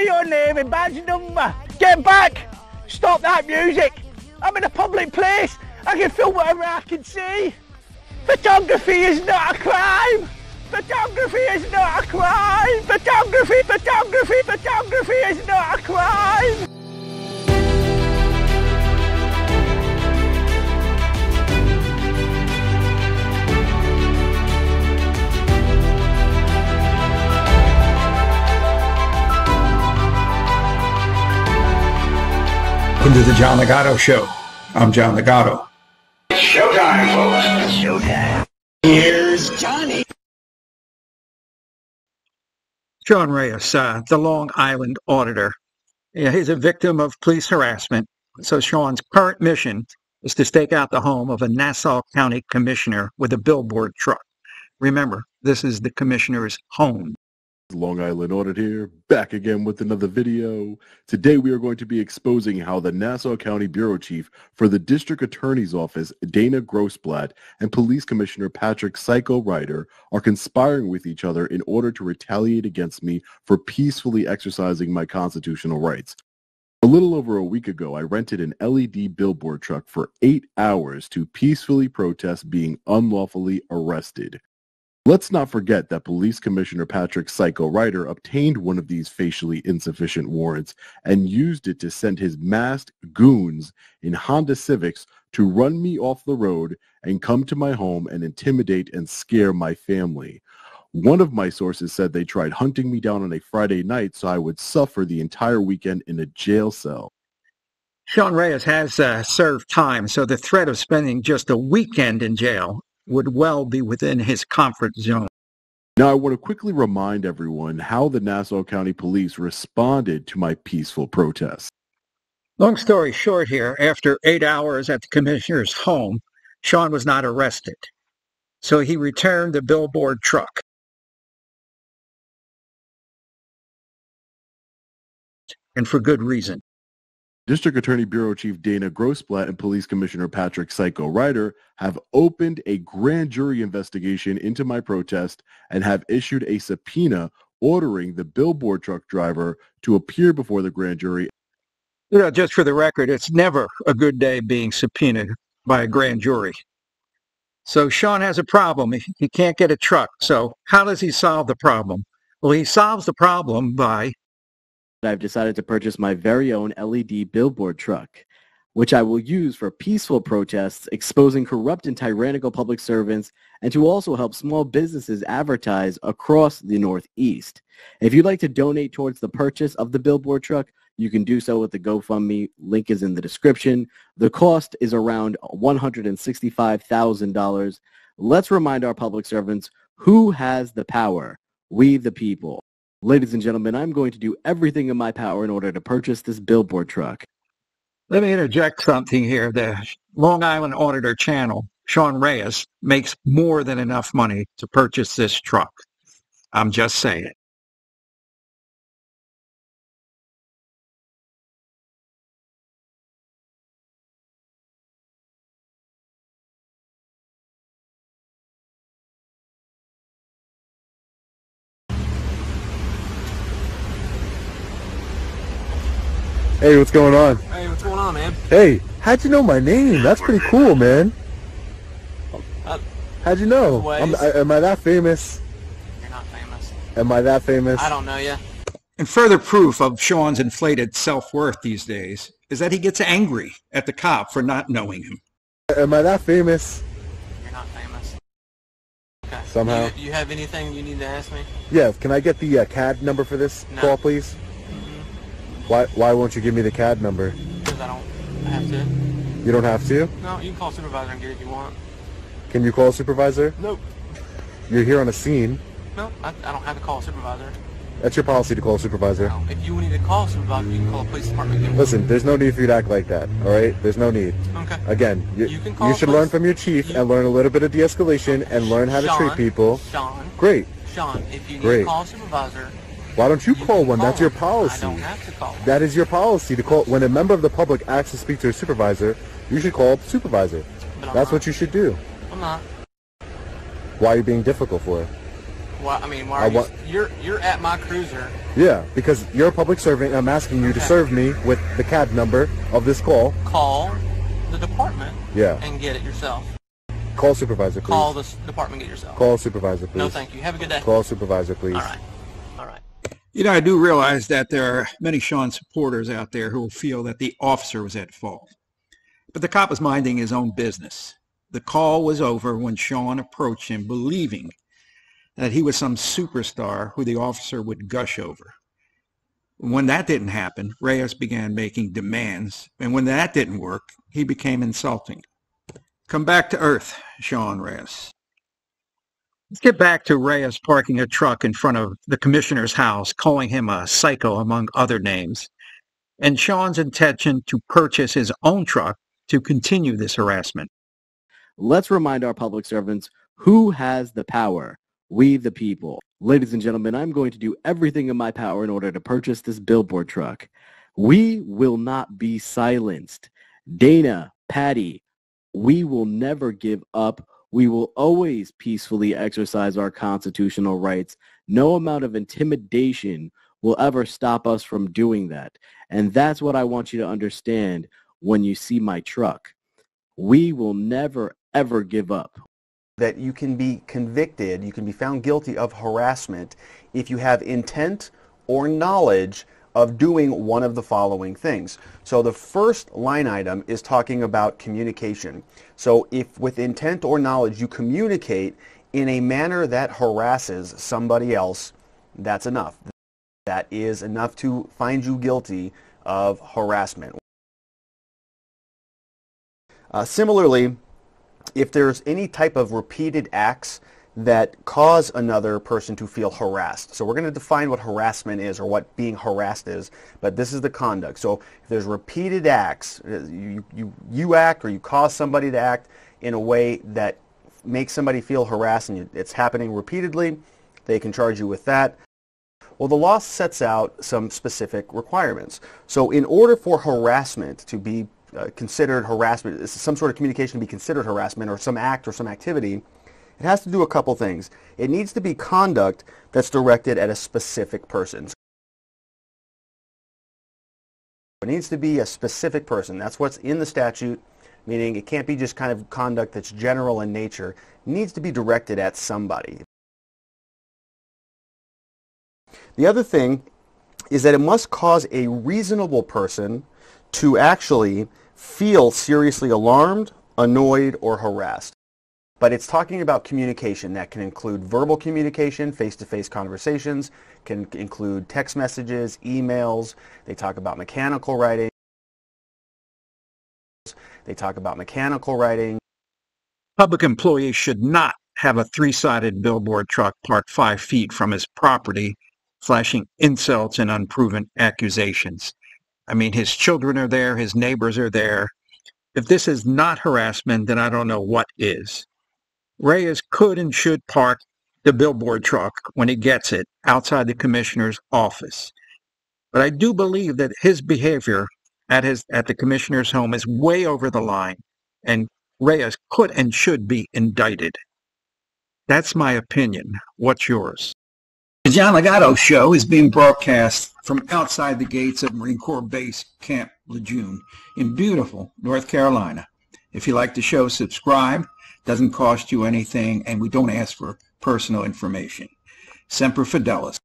see your name and badge number. Get back! Stop that music! I'm in a public place. I can film whatever I can see. Photography is not a crime. Photography is not a crime. Photography is not a crime. Welcome to the John Ligato Show. I'm John Ligato. It's showtime, folks. It's showtime. Here's Johnny. Sean Reyes, the Long Island auditor. Yeah, he's a victim of police harassment. So Sean's current mission is to stake out the home of a Nassau County commissioner with a billboard truck. Remember, this is the commissioner's home. Long Island Audit here, back again with another video. Today we are going to be exposing how the Nassau County Bureau Chief for the District Attorney's Office, Dana Grossblatt, and Police Commissioner Patrick Psycho Ryder are conspiring with each other in order to retaliate against me for peacefully exercising my constitutional rights. A little over a week ago, I rented an LED billboard truck for 8 hours to peacefully protest being unlawfully arrested. Let's not forget that Police Commissioner Patrick Psycho Ryder obtained one of these facially insufficient warrants and used it to send his masked goons in Honda Civics to run me off the road and come to my home and intimidate and scare my family. One of my sources said they tried hunting me down on a Friday night so I would suffer the entire weekend in a jail cell. Sean Reyes has served time, so the threat of spending just a weekend in jail would well be within his comfort zone. Now, I want to quickly remind everyone how the Nassau County Police responded to my peaceful protest. Long story short here, after 8 hours at the commissioner's home, Sean was not arrested. So he returned the billboard truck. And for good reason. District Attorney Bureau Chief Dana Grossblatt and Police Commissioner Patrick Psycho Ryder have opened a grand jury investigation into my protest and have issued a subpoena ordering the billboard truck driver to appear before the grand jury. You know, just for the record, it's never a good day being subpoenaed by a grand jury. So Sean has a problem. He can't get a truck. So how does he solve the problem? Well, he solves the problem by I've decided to purchase my very own LED billboard truck, which I will use for peaceful protests exposing corrupt and tyrannical public servants and to also help small businesses advertise across the Northeast. If you'd like to donate towards the purchase of the billboard truck, you can do so with the GoFundMe. Link is in the description. The cost is around $165,000. Let's remind our public servants who has the power. We the people. Ladies and gentlemen, I'm going to do everything in my power in order to purchase this billboard truck. Let me interject something here. The Long Island Auditor channel, Sean Reyes, makes more than enough money to purchase this truck. I'm just saying. Hey, what's going on? Hey, what's going on, man? Hey, how'd you know my name? That's pretty cool, man. How'd you know? Am I that famous? You're not famous. Am I that famous? I don't know you. And further proof of Sean's inflated self-worth these days is that he gets angry at the cop for not knowing him. Am I that famous? You're not famous. Okay. Somehow. Do you have anything you need to ask me? Yeah, can I get the CAD number for this call, please? Why won't you give me the CAD number? Because I don't have to. You don't have to? No, you can call supervisor and get it if you want. Can you call a supervisor? Nope. You're here on a scene. No, I don't have to call a supervisor. That's your policy to call a supervisor. No, if you need to call a supervisor, you can call a police department. Listen, there's no need for you to act like that, all right? There's no need. Okay. Again, you should learn from your chief and learn a little bit of de-escalation and learn how to treat people. Sean. Great. Sean, if you need to call a supervisor, why don't you call one? That's your policy. I don't have to call one. That is your policy to call. When a member of the public asks to speak to a supervisor, you should call the supervisor. That's what you should do. I'm not. Why are you being difficult for it? Why, I mean, why are you're at my cruiser. Yeah, because you're a public servant, and I'm asking you to serve me with the CAD number of this call. Call the department. Yeah. And get it yourself. Call supervisor, please. Call the department and get it yourself. Call supervisor, please. No, thank you. Have a good day. Call supervisor, please. All right. All right. You know, I do realize that there are many Sean supporters out there who will feel that the officer was at fault. But the cop was minding his own business. The call was over when Sean approached him, believing that he was some superstar who the officer would gush over. When that didn't happen, Reyes began making demands, and when that didn't work, he became insulting. Come back to earth, Sean Reyes. Let's get back to Reyes parking a truck in front of the commissioner's house, calling him a psycho, among other names, and Sean's intention to purchase his own truck to continue this harassment. Let's remind our public servants who has the power. We the people. Ladies and gentlemen, I'm going to do everything in my power in order to purchase this billboard truck. We will not be silenced. Dana, Patty, we will never give up. We will always peacefully exercise our constitutional rights. No amount of intimidation will ever stop us from doing that. And that's what I want you to understand when you see my truck. We will never, ever give up. That you can be convicted, you can be found guilty of harassment if you have intent or knowledge of doing one of the following things. So the first line item is talking about communication. So if with intent or knowledge you communicate in a manner that harasses somebody else, that's enough. That is enough to find you guilty of harassment. Similarly, if there's any type of repeated acts that cause another person to feel harassed. So we're going to define what harassment is, or what being harassed is, but this is the conduct. So if there's repeated acts, you act or you cause somebody to act in a way that makes somebody feel harassed and it's happening repeatedly, they can charge you with that. Well, the law sets out some specific requirements. So in order for harassment to be considered harassment, some sort of communication to be considered harassment, or some act or some activity, it has to do a couple things. It needs to be conduct that's directed at a specific person. It needs to be a specific person. That's what's in the statute, meaning it can't be just kind of conduct that's general in nature. It needs to be directed at somebody. The other thing is that it must cause a reasonable person to actually feel seriously alarmed, annoyed, or harassed. But it's talking about communication that can include verbal communication, face-to-face conversations, can include text messages, emails. They talk about mechanical writing. Public employees should not have a three-sided billboard truck parked 5 feet from his property, flashing insults and unproven accusations. I mean, his children are there, his neighbors are there. If this is not harassment, then I don't know what is. Reyes could and should park the billboard truck when he gets it outside the commissioner's office. But I do believe that his behavior at the commissioner's home is way over the line, and Reyes could and should be indicted. That's my opinion. What's yours? The John Ligato Show is being broadcast from outside the gates of Marine Corps Base Camp Lejeune in beautiful North Carolina. If you like the show, subscribe. Doesn't cost you anything, and we don't ask for personal information. Semper Fidelis.